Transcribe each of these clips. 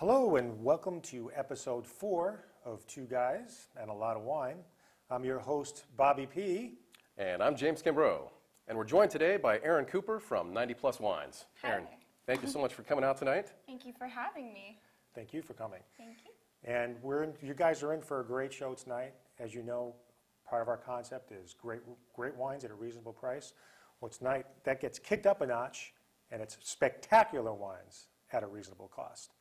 Hello and welcome to episode 4 of Two Guys and a Lot of Wine. I'm your host, Bobby P. And I'm James Kimbrough. And we're joined today by Erin Cooper from 90 Plus Wines. Hi. Erin, thank you so much for coming out tonight. Thank you for having me. Thank you for coming. Thank you. And you guys are in for a great show tonight. As you know, part of our concept is great wines at a reasonable price. Well, tonight that gets kicked up a notch, and it's spectacular wines at a reasonable cost.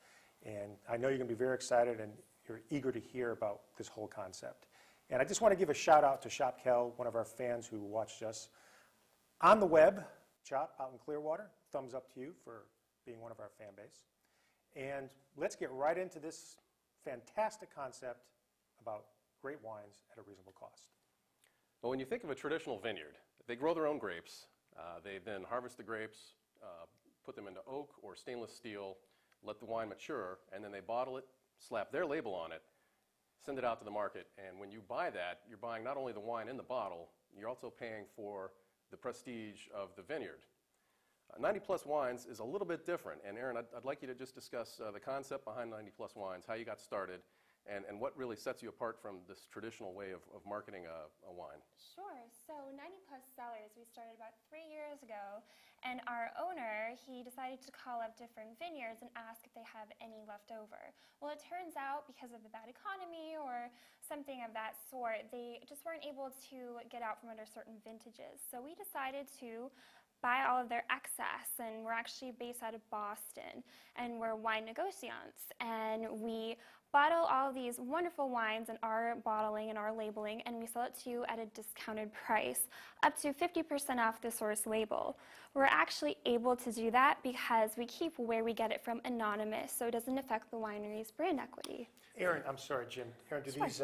And I know you're going to be very excited and you're eager to hear about this whole concept. And I just want to give a shout out to Shop Kel, one of our fans who watched us on the web. Chop out in Clearwater, thumbs up to you for being one of our fan base. And let's get right into this fantastic concept about great wines at a reasonable cost. Well, when you think of a traditional vineyard, they grow their own grapes. They then harvest the grapes, put them into oak or stainless steel, let the wine mature, and then they bottle it, slap their label on it, send it out to the market. And when you buy that, you're buying not only the wine in the bottle, you're also paying for the prestige of the vineyard. 90 Plus Wines is a little bit different. And Erin, I'd like you to just discuss the concept behind 90 Plus Wines, how you got started, and what really sets you apart from this traditional way of marketing a wine. Sure. So 90 Plus Cellars, we started about 3 years ago, and our owner, he decided to call up different vineyards and ask if they have any left over. Well, it turns out because of the bad economy or something of that sort, they just weren't able to get out from under certain vintages. So we decided to buy all of their excess, and we're actually based out of Boston, and we're wine negociants, and we bottle all of these wonderful wines in our bottling and our labeling, and we sell it to you at a discounted price, up to 50% off the source label. We're actually able to do that because we keep where we get it from anonymous, so it doesn't affect the winery's brand equity. Erin, I'm sorry, Jim. Erin, do Sure. these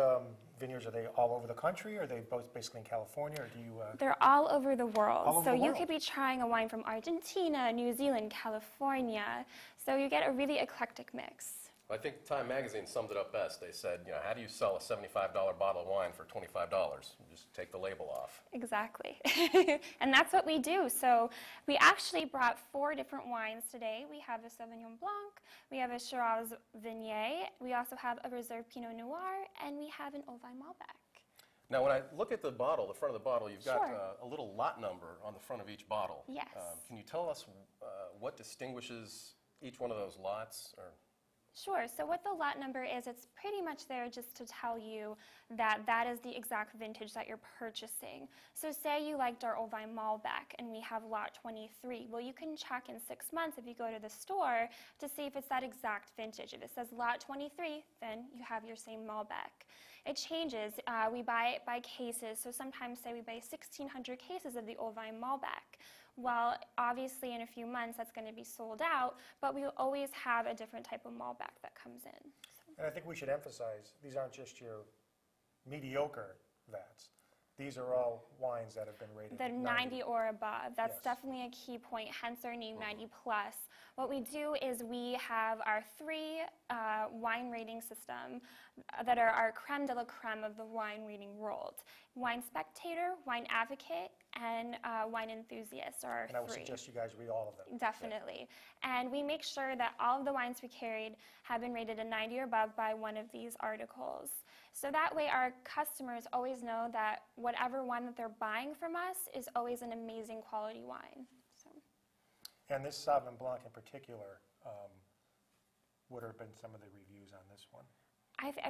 vineyards, are they all over the country, or are they both basically in California, or do you... They're all over the world. All over so the you world. could be trying a wine from Argentina, New Zealand, California. So you get a really eclectic mix. I think Time Magazine summed it up best. They said, how do you sell a $75 bottle of wine for $25? You just take the label off. Exactly. And that's what we do. So we actually brought 4 different wines today. We have a Sauvignon Blanc, we have a Shiraz Viognier, we also have a Reserve Pinot Noir, and we have an Old Vine Malbec. Now, when I look at the bottle, the front of the bottle, you've got Sure. a little lot number on the front of each bottle. Yes. Can you tell us what distinguishes each one of those lots? Or Sure. So what the lot number is, it's pretty much there just to tell you that that is the exact vintage that you're purchasing. So say you liked our Old Vine Malbec and we have lot 23. Well, you can check in 6 months if you go to the store to see if it's that exact vintage. If it says lot 23, then you have your same Malbec. It changes. We buy it by cases. So sometimes say we buy 1,600 cases of the Old Vine Malbec. Well, obviously in a few months that's going to be sold out, but we always have a different type of Malbec that comes in. So. And I think we should emphasize, these aren't just your mediocre vats. These are all wines that have been rated The 90 or above. That's Yes. definitely a key point, hence our name 90 Plus. What we do is we have our 3 wine rating system that are our creme de la creme of the wine rating world. Wine Spectator, Wine Advocate, and Wine Enthusiast are our 3. And I would suggest you guys read all of them. Definitely. And we make sure that all of the wines we carried have been rated a 90 or above by one of these articles. So that way our customers always know that whatever wine that they're buying from us is always an amazing quality wine. So. And this Sauvignon Blanc in particular, what have been some of the reviews on this one?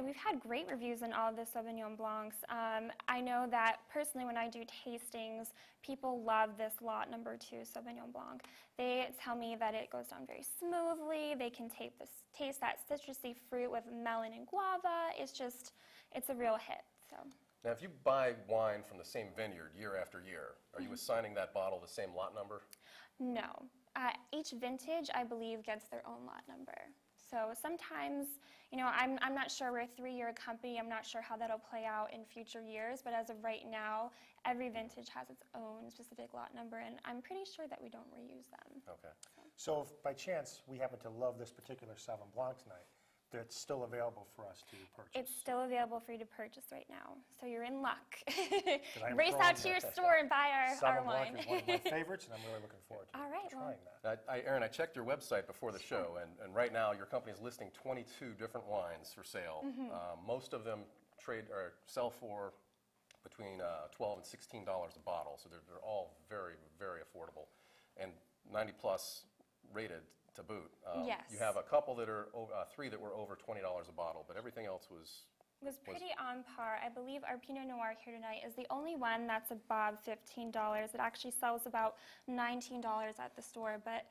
We've had great reviews on all of the Sauvignon Blancs. I know that personally when I do tastings, people love this lot number 2 Sauvignon Blanc. They tell me that it goes down very smoothly. They can taste that citrusy fruit with melon and guava. It's a real hit. So. now, if you buy wine from the same vineyard year after year, are you assigning that bottle the same lot number? No. Each vintage, I believe, gets their own lot number. So sometimes, I'm not sure. We're a 3-year company. I'm not sure how that'll play out in future years. But as of right now, every vintage has its own specific lot number, and I'm pretty sure that we don't reuse them. Okay. So if by chance we happen to love this particular Sauvignon Blanc tonight, that's still available for us to purchase? It's still available for you to purchase right now, so you're in luck. I'm Race out to your store and buy our Sauvignon wine. Blanc is one of my favorites, and I'm really looking forward to All right, well- trying that. Erin, I checked your website before the show, and right now your company is listing 22 different wines for sale. Most of them trade or sell for between $12 and $16 a bottle, so they're all very, very affordable, and 90 plus rated to boot. Yes. You have a couple that are 3 that were over $20 a bottle, but everything else was Pretty on par. I believe our Pinot Noir here tonight is the only one that's above $15. It actually sells about $19 at the store, but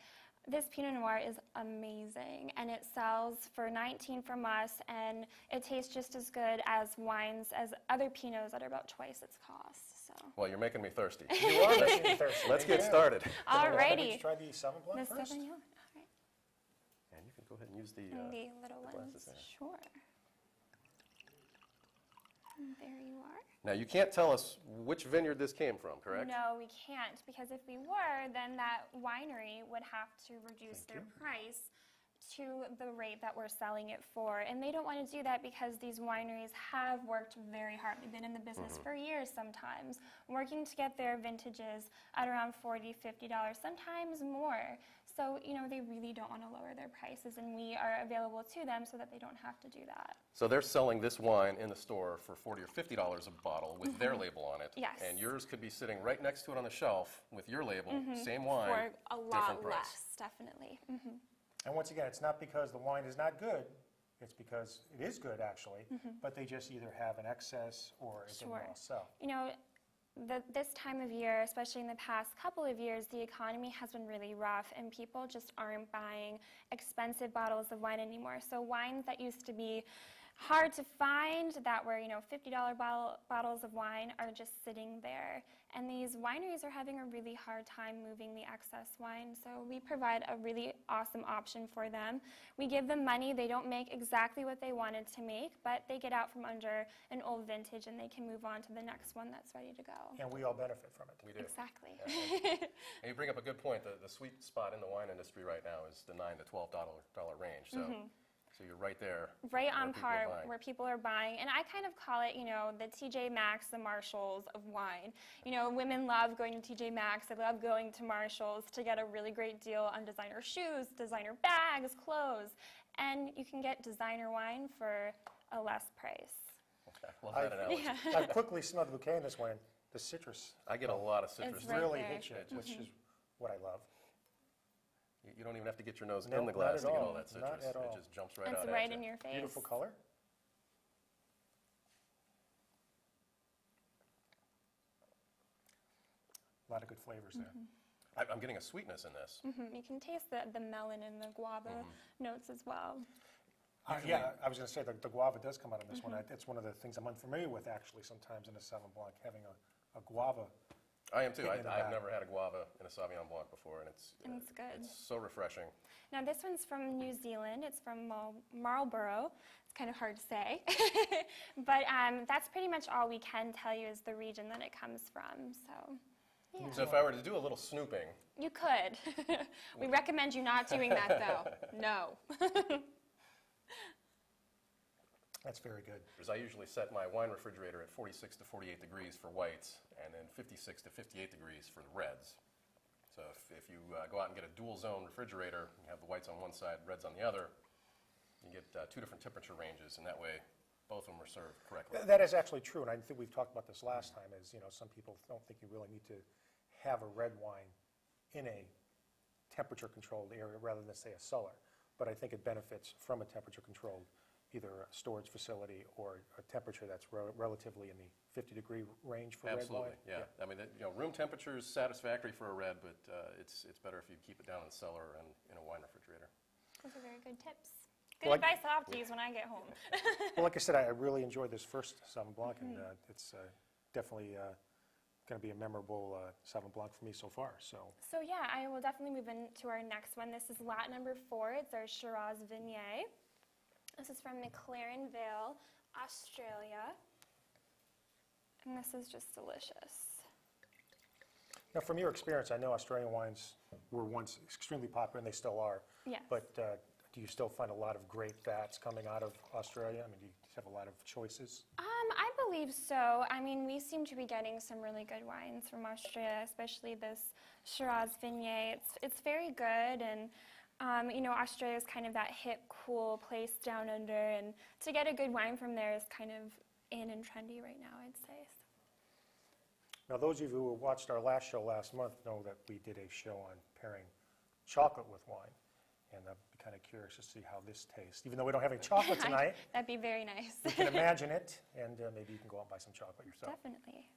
this Pinot Noir is amazing, and it sells for $19 from us, and it tastes just as good as wines as other Pinots that are about twice its cost. So. Well, you're making me thirsty. You are making me thirsty. Let's get Yeah. started. Alrighty. Let's try the Sauvignon The Blanc first. Sauvignon. All right. And you can go ahead and use the And the little glasses ones. there. Sure. And there you are. Now, you can't tell us which vineyard this came from, correct? No, we can't, because if we were, then that winery would have to reduce their price to the rate that we're selling it for. And they don't want to do that because these wineries have worked very hard. They've been in the business for years sometimes, working to get their vintages at around $40, $50, sometimes more. So, you know, they really don't want to lower their prices, and we are available to them so that they don't have to do that. So they're selling this wine in the store for $40 or $50 a bottle with their label on it. Yes. And yours could be sitting right next to it on the shelf with your label, same wine, For a lot different price. less, definitely. And once again, it's not because the wine is not good, it's because it is good, actually, but they just either have an excess or it didn't Sure. well sell. You know, this time of year, especially in the past couple of years, the economy has been really rough, and people just aren't buying expensive bottles of wine anymore. So wines that used to be hard to find, that were, you know, $50 bottles of wine, are just sitting there. And these wineries are having a really hard time moving the excess wine, so we provide a really awesome option for them. We give them money. They don't make exactly what they wanted to make, but they get out from under an old vintage, and they can move on to the next one that's ready to go. And we all benefit from it. We do. Exactly. And you bring up a good point. The sweet spot in the wine industry right now is the $9 to $12 range. So, so you're right there. Right where on people are par buying. where people are buying. And I kind of call it, you know, the TJ Maxx, the Marshalls of wine. You know, women love going to TJ Maxx. They love going to Marshalls to get a really great deal on designer shoes, designer bags, clothes. And you can get designer wine for a less price. Okay, love that analogy. I quickly smelled the bouquet in this wine. The citrus I get a lot of citrus. It's too. right really there. hits you, which is what I love. You don't even have to get your nose No, in the not glass at to get all all. that citrus. Not at all. It just jumps right It's out right at in you. your face. Beautiful color. A lot of good flavors there. I'm getting a sweetness in this. You can taste the melon and the guava notes as well. Yeah, I was going to say the guava does come out in this one. It's one of the things I'm unfamiliar with, actually, sometimes in a Sauvignon Blanc, having a guava. I am too. Hitting in the I've back. never had a guava in a Sauvignon Blanc before, and it's good. It's so refreshing. Now this one's from New Zealand. It's from Marlborough. It's kind of hard to say. But that's pretty much all we can tell you is the region that it comes from. So, yeah. So if I were to do a little snooping, You could. We recommend you not doing that, though. No. That's very good. I usually set my wine refrigerator at 46 to 48 degrees for whites, and then 56 to 58 degrees for the reds. So if you go out and get a dual zone refrigerator, you have the whites on one side, reds on the other, you get 2 different temperature ranges, and that way both of them are served correctly. That is actually true, and I think we've talked about this last time, is, you know, some people don't think you really need to have a red wine in a temperature-controlled area rather than, say, a cellar. But I think it benefits from a temperature-controlled, either a storage facility or a temperature that's relatively in the 50-degree range for Absolutely, red wine. yeah. I mean, you know, room temperature is satisfactory for a red, but it's better if you keep it down in the cellar and in a wine refrigerator. Those are very good tips. Good Well, advice I'll have to use when I get home. Well, like I said, I really enjoyed this first Sauvignon Blanc, and it's definitely going to be a memorable Sauvignon Blanc for me so far. So So yeah, I will definitely move into our next one. This is lot number 4. It's our Shiraz Viognier. This is from McLaren Vale, Australia. And this is just delicious. now, from your experience, I know Australian wines were once extremely popular, and they still are. Yes. But Do you still find a lot of great fats coming out of Australia? I mean, do you have a lot of choices? I believe so. I mean, we seem to be getting some really good wines from Australia, especially this Shiraz Viognier. It's very good, and you know, Australia is kind of that hip, cool place down under, and to get a good wine from there is kind of in and trendy right now, I'd say. Now, those of you who watched our last show last month know that we did a show on pairing chocolate with wine, and I'm kind of curious to see how this tastes. Even though we don't have any chocolate tonight, That'd be very nice. we can imagine it, and maybe you can go out and buy some chocolate yourself. Definitely.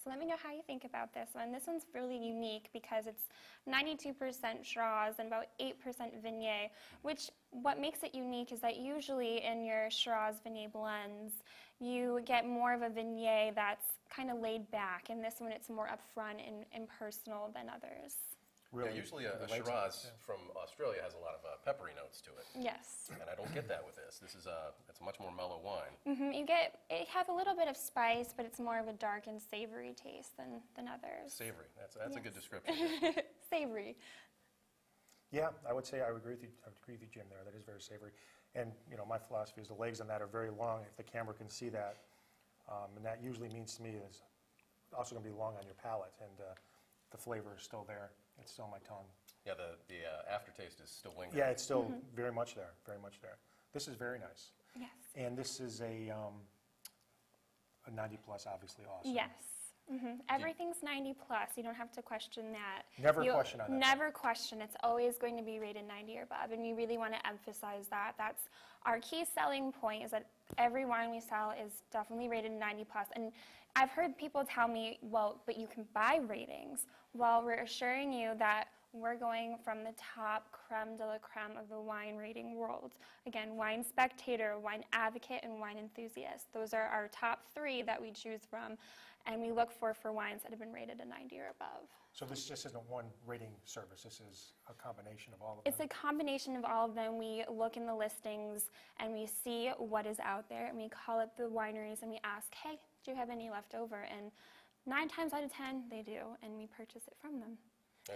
So let me know how you think about this one. This one's really unique because it's 92% Shiraz and about 8% Viognier, which what makes it unique is that usually in your Shiraz Viognier blends, you get more of a Viognier that's kind of laid back, and this one it's more upfront and personal than others. Yeah, usually a Shiraz from Australia has a lot of peppery notes to it. Yes. And I don't get that with this. This is it's a much more mellow wine. It has a little bit of spice, but it's more of a dark and savory taste than others. Savory. That's a good description. Savory. Yeah, I would say I would agree with you. I would agree with you, Jim. There, that is very savory. And you know, my philosophy is the legs on that are very long. If the camera can see that, and that usually means to me is also going to be long on your palate, and the flavor is still there. It's still on my tongue. Yeah, the aftertaste is still lingering. Yeah, it's still very much there. Very much there. This is very nice. Yes. And this is a 90 plus, obviously awesome. Yes. Everything's 90 plus. You don't have to question that. Never question on that. Never question. It's always going to be rated 90 or above, and we really want to emphasize that. That's our key selling point, is that every wine we sell is definitely rated 90 plus. And I've heard people tell me, well, but you can buy ratings. Well, we're assuring you that we're going from the top creme de la creme of the wine rating world. Again, Wine Spectator, Wine Advocate, and Wine Enthusiast. Those are our top 3 that we choose from, and we look for wines that have been rated a 90 or above. So this just isn't one rating service. This is a combination of all of them. It's a combination of all of them. We look in the listings and we see what is out there, and we call up the wineries and we ask, hey, do you have any left over? And 9 times out of 10, they do, and we purchase it from them.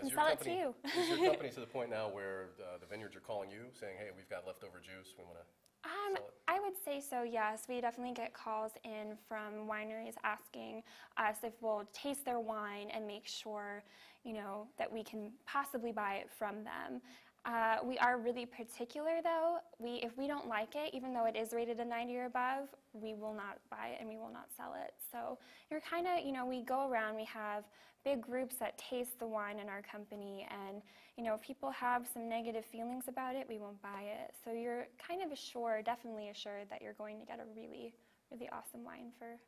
And sell it to you. Is your company to the point now where the vineyards are calling you, saying, hey, we've got leftover juice, we want to sell it? I would say so, yes. We definitely get calls in from wineries asking us if we'll taste their wine and make sure, you know, that we can possibly buy it from them. We are really particular, though. If we don't like it, even though it is rated a 90 or above, we will not buy it and we will not sell it. So you're kind of, you know, we go around, we have big groups that taste the wine in our company, and, you know, if people have some negative feelings about it, we won't buy it. So you're kind of assured, definitely assured, that you're going to get a really, really awesome wine for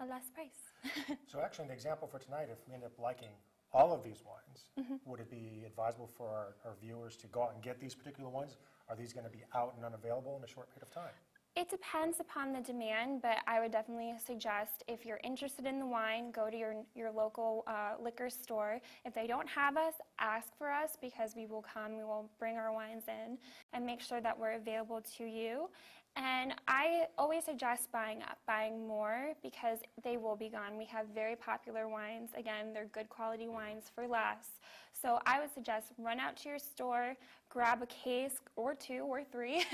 a less price. So actually, an example for tonight, if we end up liking all of these wines, would it be advisable for our viewers to go out and get these particular ones? Are these going to be out and unavailable in a short period of time? It depends upon the demand, but I would definitely suggest, if you're interested in the wine, go to your local liquor store. If they don't have us, ask for us, because we will come, we will bring our wines in and make sure that we're available to you. And I always suggest buying more, because they will be gone. We have very popular wines. Again, they're good quality wines for less. So I would suggest run out to your store, grab a case or 2 or 3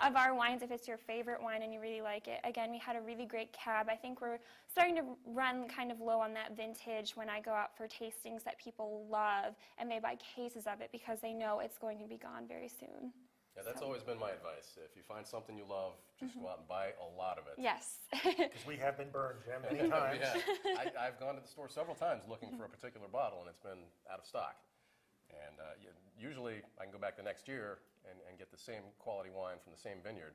of our wines if it's your favorite wine and you really like it. Again, we had a really great cab. I think we're starting to run kind of low on that vintage when I go out for tastings that people love, and they buy cases of it because they know it's going to be gone very soon. Yeah, that's always been my advice. If you find something you love, just go out and buy a lot of it. Yes. Because we have been burned, Jim, many times. I've gone to the store several times looking for a particular bottle, and it's been out of stock. And usually I can go back the next year and get the same quality wine from the same vineyard.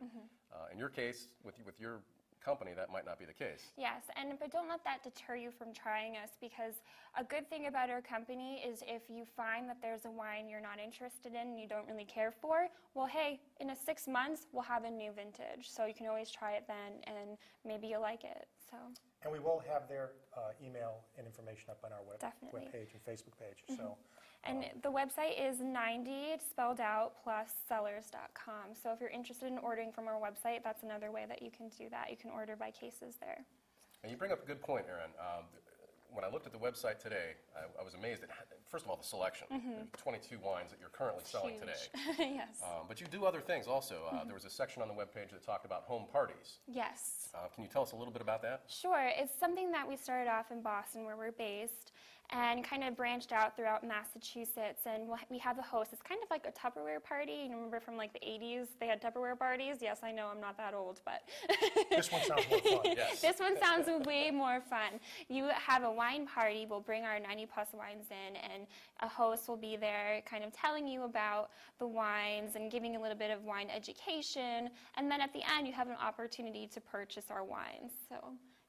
In your case, with your company, that might not be the case. Yes, but don't let that deter you from trying us, because a good thing about our company is if you find that there's a wine you're not interested in and you don't really care for, well, hey, in 6 months we'll have a new vintage, so you can always try it then, and maybe you'll like it. So. And we will have their email and information up on our webpage and Facebook page. So. And the website is 90, spelled out, plus sellers.com. So if you're interested in ordering from our website, that's another way that you can do that. You can order by cases there. And you bring up a good point, Erin. when I looked at the website today, I was amazed at, first of all, the selection. There's 22 wines that you're currently selling today. Yes. But you do other things also. There was a section on the webpage that talked about home parties. Yes. Can you tell us a little bit about that? Sure. It's something that we started off in Boston, where we're based, and kind of branched out throughout Massachusetts. And we have a host. It's kind of like a Tupperware party. You remember from like the 80s, they had Tupperware parties? Yes, I know I'm not that old, but This one sounds more fun. Yes. this one sounds way more fun. You have a wine party. We'll bring our 90-plus wines in, and a host will be there kind of telling you about the wines and giving a little bit of wine education. And then at the end, you have an opportunity to purchase our wines. So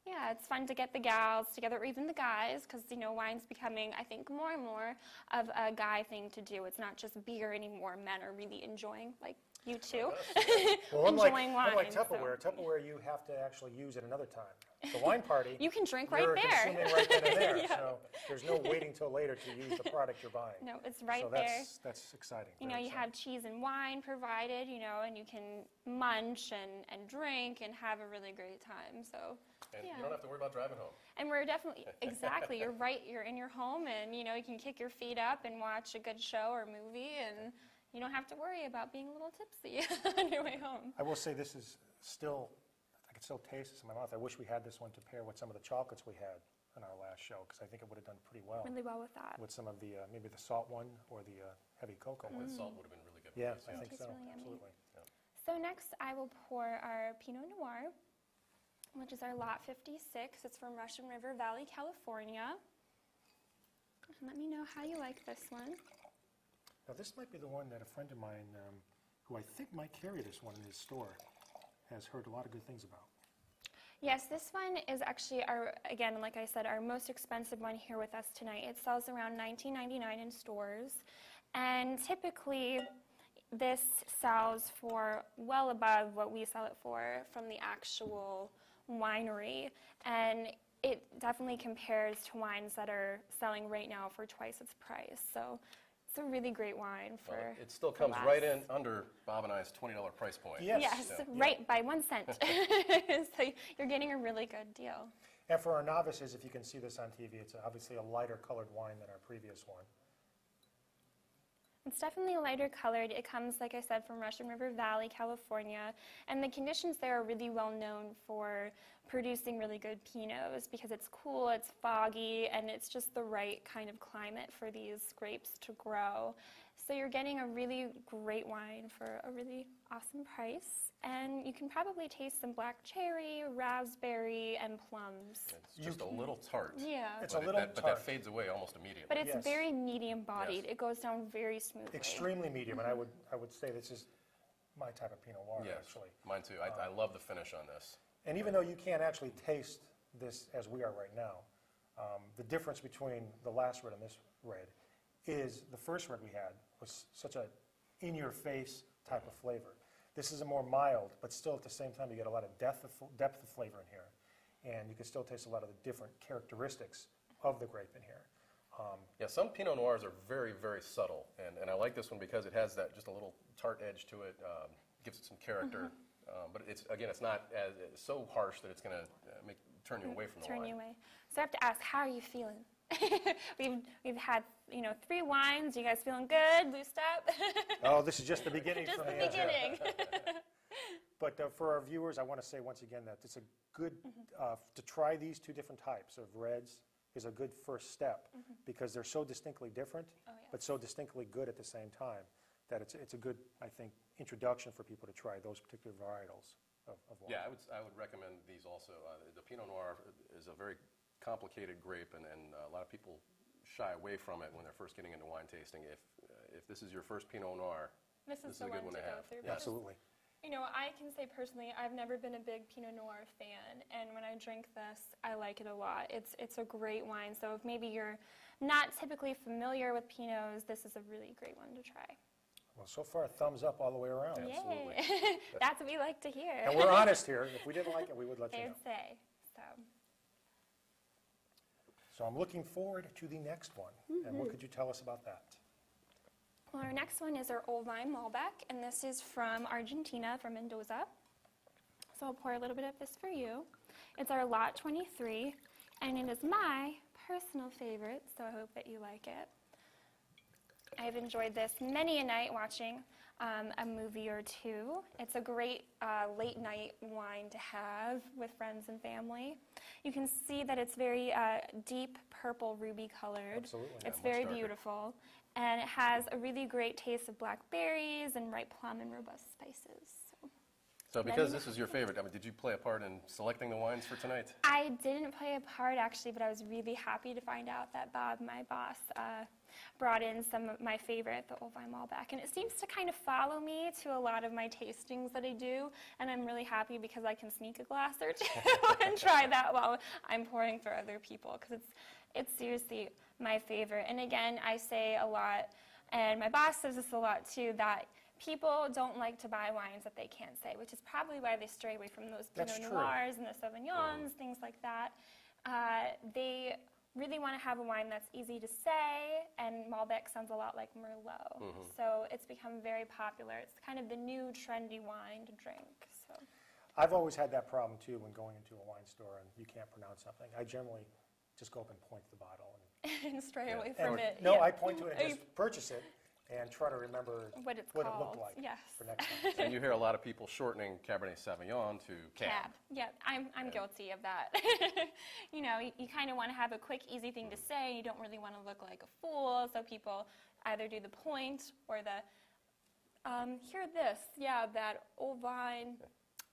yeah, it's fun to get the gals together, or even the guys, because, you know, wine's becoming, I think, more and more of a guy thing to do. It's not just beer anymore. Men are really enjoying, like you two, Well, enjoying wine. unlike so- Tupperware, you have to actually use it another time. The wine party, You can drink right you're there. consuming right then and there. Yeah. So there's no waiting till later to use the product you're buying. No, it's right so there. that's exciting. You know, very you exciting. have cheese and wine provided, you know, and you can munch and drink and have a really great time. So, And yeah. you don't have to worry about driving home. And we're definitely, exactly, you're right, you're in your home, and, you know, you can kick your feet up and watch a good show or movie, and you don't have to worry about being a little tipsy on your way home. I will say this is still, I can still taste this in my mouth. I wish we had this one to pair with some of the chocolates we had in our last show, because I think it would have done pretty well Really well with that. with some of the, maybe the salt one or the heavy cocoa one. The salt would have been really good. with Yeah, this, I think Tastes so, really yummy. absolutely. So next I will pour our Pinot Noir, which is our Lot 56. It's from Russian River Valley, California. And let me know how you like this one. Now, this might be the one that a friend of mine, who I think might carry this one in his store, has heard a lot of good things about. Yes, this one is actually our, again, like I said, our most expensive one here with us tonight. It sells around $19.99 in stores, and typically this sells for well above what we sell it for from the actual winery, and it definitely compares to wines that are selling right now for twice its price. So it's a really great wine for Well, it still for comes less. right in under Bob and I's $20 price point. Yes. Yes, Yeah. right by 1 cent. So you're getting a really good deal. And for our novices, if you can see this on TV, it's obviously a lighter colored wine than our previous one. It's definitely lighter colored. It comes, like I said, from Russian River Valley, California, and the conditions there are really well known for producing really good Pinots because it's cool, it's foggy, and it's just the right kind of climate for these grapes to grow. So you're getting a really great wine for a really awesome price, and you can probably taste some black cherry, raspberry, and plums. It's just a little tart. Yeah, It's But a little but that tart. fades away almost immediately. but it's Yes. very medium-bodied. Yes. It goes down very smoothly. Extremely medium, and I would say this is my type of Pinot Noir, Yes, actually. mine too. I love the finish on this. And even though you can't actually taste this as we are right now, the difference between the last red and this red is the first red we had was such a in-your-face type of flavor. This is a more mild, but still at the same time you get a lot of depth of flavor in here, and you can still taste a lot of the different characteristics of the grape in here. Yeah, some Pinot Noirs are very, very subtle, and I like this one because it has that just a little tart edge to it, gives it some character. But it's not so harsh that it's going to turn you away from the Turn wine. you away. So I have to ask, how are you feeling? we've had 3 wines. You guys feeling good? Loosed up? Oh, this is just the beginning Just for the me. beginning. But for our viewers, I want to say once again that it's a good, to try these two different types of reds is a good first step because they're so distinctly different, Oh, yeah. but so distinctly good at the same time that it's a good, I think, introduction for people to try those particular varietals of wine. Yeah, I would recommend these also. The Pinot Noir is a very complicated grape, and a lot of people shy away from it when they're first getting into wine tasting. If this is your first Pinot Noir, This This is is the a good one one to to go have. through. Yeah. because, Absolutely. I can say personally, I've never been a big Pinot Noir fan, and when I drink this, I like it a lot. It's a great wine, so if maybe you're not typically familiar with Pinots, this is a really great one to try. Well, so far, thumbs up all the way around. Absolutely. Yay! That's what we like to hear. And we're honest here. If we didn't like it, we would let They you know. would say. So, So I'm looking forward to the next one. And what could you tell us about that? well, our next one is our Old Vine Malbec, and this is from Argentina, from Mendoza. So I'll pour a little bit of this for you. It's our Lot 23, and it is my personal favorite, so I hope that you like it. I've enjoyed this many a night watching a movie or two. It's a great late night wine to have with friends and family. You can see that it's very deep purple ruby colored. Absolutely. It's Yeah, much very darker. beautiful. And it has a really great taste of blackberries and ripe plum and robust spices. So because this is your favorite, I mean, did you play a part in selecting the wines for tonight? I didn't play a part actually, but I was really happy to find out that Bob, my boss, brought in some of my favorite, the Old Vine Malbec. And it seems to kind of follow me to a lot of my tastings that I do. And I'm really happy because I can sneak a glass or two and try that while I'm pouring for other people, because it's seriously my favorite. And again, I say a lot, and my boss says this a lot too, that people don't like to buy wines that they can't say, which is probably why they stray away from those That's Pinot true. Noirs and the Sauvignons, things like that. They really want to have a wine that's easy to say, and Malbec sounds a lot like Merlot. So it's become very popular. It's kind of the new trendy wine to drink. So I've always had that problem too when going into a wine store and you can't pronounce something. I generally just go up and point to the bottle. and stray away And, from it. no, yeah. I point to it and just purchase it and try to remember What it's what it called. looked like Yes. for next time. And you hear a lot of people shortening Cabernet Sauvignon to cab. Yeah, I'm guilty of that. You know, you kind of want to have a quick, easy thing to say. You don't really want to look like a fool, so people either do the point or the, hear this, yeah, that Old Vine,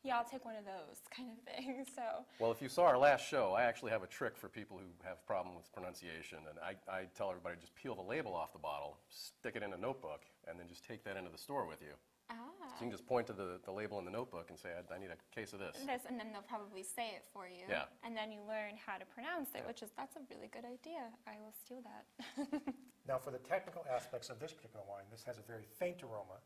yeah, I'll take one of those kind of thing. So Well, if you saw our last show, I actually have a trick for people who have problem with pronunciation, and I tell everybody just peel the label off the bottle, stick it in a notebook, and then just take that into the store with you. So you can just point to the label in the notebook and say, I need a case of this. and then they'll probably say it for you. Yeah. And then you learn how to pronounce it, that's a really good idea. I will steal that. Now, for the technical aspects of this particular wine, this has a very faint aroma,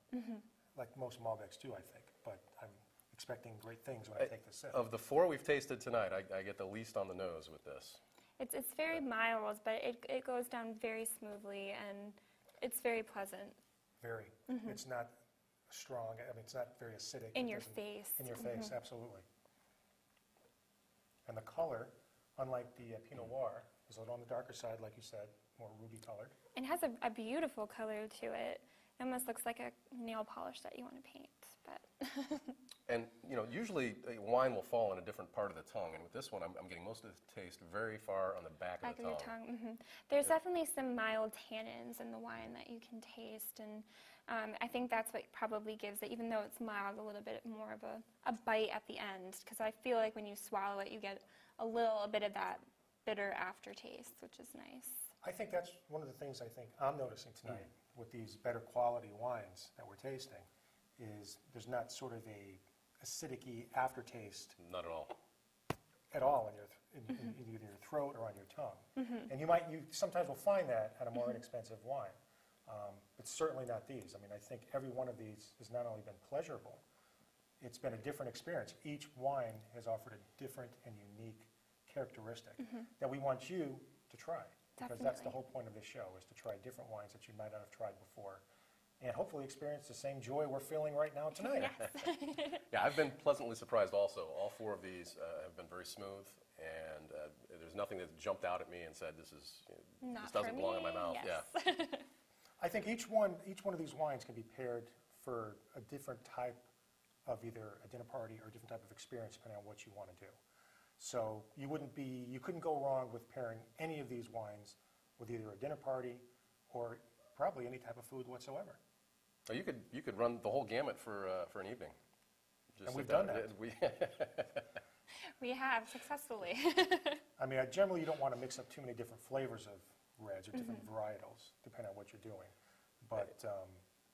like most Malbecs do, I think. But I'm expecting great things when I take this sip. Of the four we've tasted tonight, I get the least on the nose with this. It's very mild, but it goes down very smoothly, and it's very pleasant. Very. It's not strong. I mean, it's not very acidic. In It your doesn't- face. In your face, absolutely. And the color, unlike the Pinot Noir, is a little on the darker side, like you said, more ruby colored. It has a beautiful color to it. It almost looks like a nail polish that you want to paint. But And, you know, usually wine will fall in a different part of the tongue, and with this one, I'm getting most of the taste very far on the back back of of the your tongue. tongue. There's definitely some mild tannins in the wine that you can taste, and I think that's what probably gives it, even though it's mild, a little bit more of a bite at the end, because I feel like when you swallow it, you get a little bit of that bitter aftertaste, which is nice. I think that's one of the things I think I'm noticing tonight with these better quality wines that we're tasting is there's not sort of a acidic-y aftertaste Not at all. at all in either your throat or on your tongue. And you sometimes will find that at a more inexpensive wine. But certainly not these. I mean, I think every one of these has not only been pleasurable, it's been a different experience. Each wine has offered a different and unique characteristic that we want you to try. Because that's the Definitely. whole point of this show, is to try different wines that you might not have tried before. And hopefully experience the same joy we're feeling right now tonight. Yes. Yeah, I've been pleasantly surprised also. All four of these have been very smooth, and there's nothing that jumped out at me and said, this Not doesn't for belong in my me, mouth. yes. Yeah. I think each one of these wines can be paired for a different type of either a dinner party or a different type of experience, depending on what you want to do. So you couldn't go wrong with pairing any of these wines with either a dinner party or probably any type of food whatsoever. Oh, you could run the whole gamut for an evening. Just And we've sit down done and- We have successfully. I mean, generally you don't want to mix up too many different flavors of reds or different varietals, depending on what you're doing. But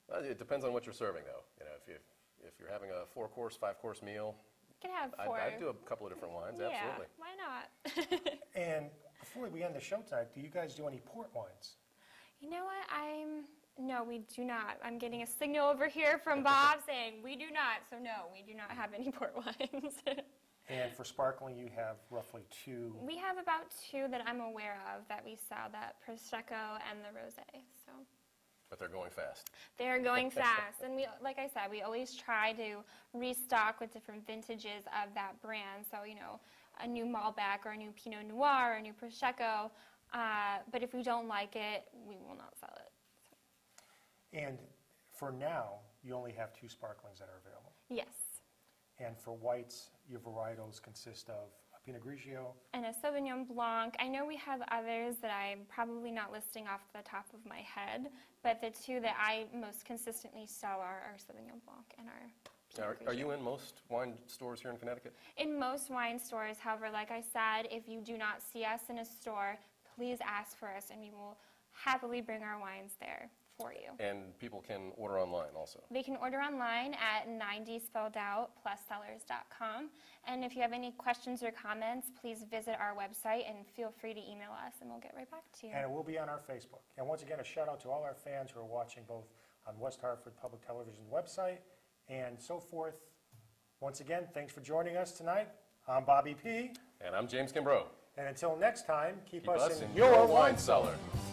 Well, it depends on what you're serving, though. You know, if you're having a 4-course, 5-course meal, You can have 4. I'd do a couple of different wines. Yeah, Absolutely. why not? and before we end the show tonight, do you guys do any port wines? You know what? No, we do not. I'm getting a signal over here from Bob saying we do not. So no, we do not have any port wines. And for sparkling, you have roughly 2. We have about 2 that I'm aware of that we sell, that Prosecco and the Rosé. So But they're going fast. they're going fast, and like I said, we always try to restock with different vintages of that brand. So a new Malbec or a new Pinot Noir or a new Prosecco. But if we don't like it, we will not sell it. And for now, you only have 2 sparklings that are available. Yes. And for whites, your varietals consist of a Pinot Grigio. And a Sauvignon Blanc. I know we have others that I'm probably not listing off the top of my head, but the 2 that I most consistently sell are our Sauvignon Blanc and our Pinot Grigio. Are you in most wine stores here in Connecticut? In most wine stores, however, like I said, if you do not see us in a store, please ask for us and we will happily bring our wines there for you. And people can order online also? They can order online at 90 spelled out plussellers.com. And if you have any questions or comments, please visit our website and feel free to email us and we'll get right back to you. And it will be on our Facebook. And once again, a shout out to all our fans who are watching both on West Hartford Public Television website and so forth. Once again, thanks for joining us tonight. I'm Bobby P. And I'm James Kimbrough. And until next time, keep us Us in in your your wine wine cellar. cellar.